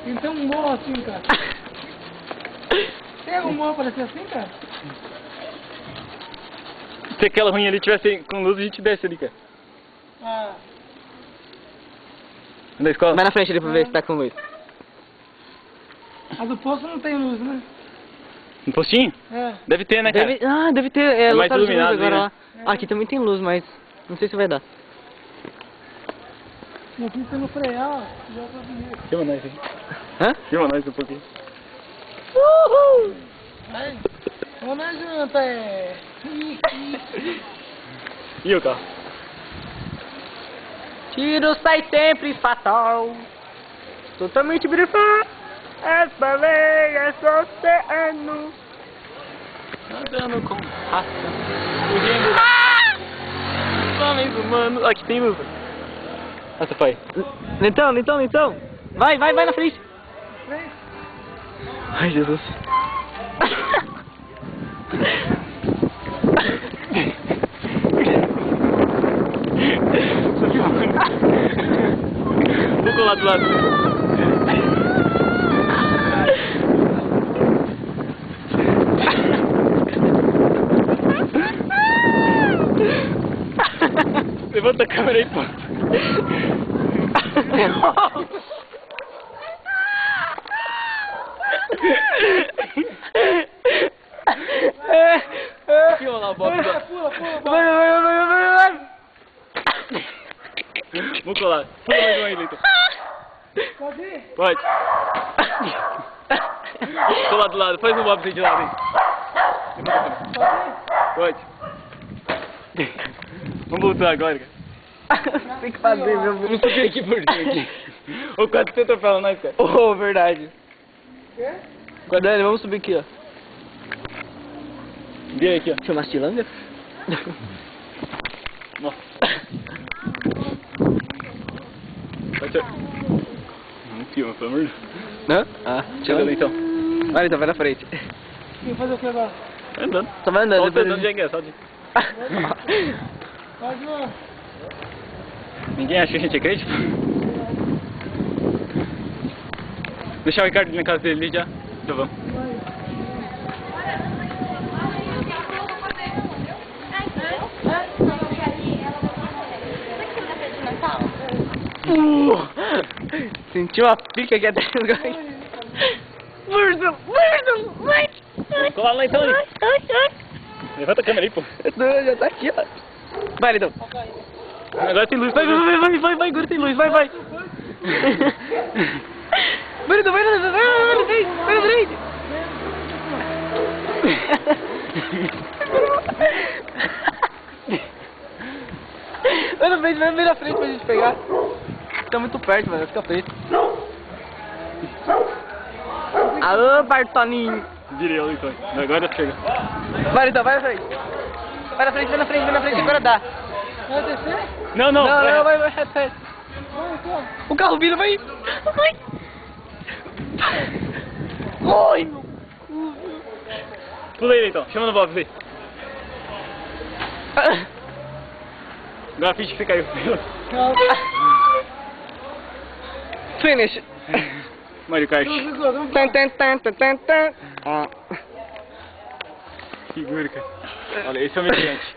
Então um morro assim, cara. Tem algum morro pra descer assim, cara? Se aquela ruim ali tivesse com luz, a gente desce ali, cara. Ah. Na escola? Vai na frente ali pra ver se tá com luz. A do poço não tem luz, né? Um postinho? É. Deve ter, né, cara? Deve ter. É mais lotado de luz iluminado agora ali, lá. Ah, aqui também tem luz, mas não sei se vai dar. Não precisa no frear, ó. Já pra vir. Filma nós aqui. Hã? Filma nós um pouquinho. Uhul! Vai. Vamos na janta, E o carro? Tiro sai sempre fatal. Totalmente brifado. As baleias do oceano. Andando com raça. Fugindo dos homens humanos. Aqui tem luz. Essa foi. Então. Vai na frente. Ai, Jesus. Vou colar do lado. Levanta a câmera aí, pô. Filma lá o box. Pula. Vou colar. Pula mais um ainda, então. Pode ir? Pode. Colar do lado. Faz um bob de lado aí. Pode ir? Pode. Vamos voltar agora, cara. Tem que fazer, meu. Vamos subir aqui por cima aqui. Ô, quase você atropela nós, cara. Oh, verdade. Quê? Dani, vamos subir aqui, ó. Vem aqui, ó. Chama Tilanga? Nossa. Pode ser. Não filma, pelo amor de Deus. Hã? Ah, Chega ali, então. Vai, então, vai na frente. Quem fazer o que agora? Vai andando. Só vai andando. Só você depois andando já é engraçado. Pode ir. Ninguém acha que a gente é crente? Deixar o Ricardo ali na casa dele ali já. Já vamos. Sentiu a pica aqui até no gás. Murdo, vai. Cola lá então, ali. Levanta a câmera aí, pô. Já tá aqui, ó. Vai, então. Agora tem luz. Vai, agora tem luz, vai. Vai na frente. Vai na frente pra gente pegar. Tá muito perto, mano, fica preto. Alô, Bartoninho. Virei ela então. Agora chega. Vai, então, vai na frente. Vai na frente, agora dá. Vai descer? Não. Não, vai. Vai, então. O carro vira, vai. Oi, meu. Pula aí então. Chama no Bob aí. Agora finge que você caiu. Finish. Mario Kart. Tan. Ah. Segura, cara. Olha, esse é o meu cliente.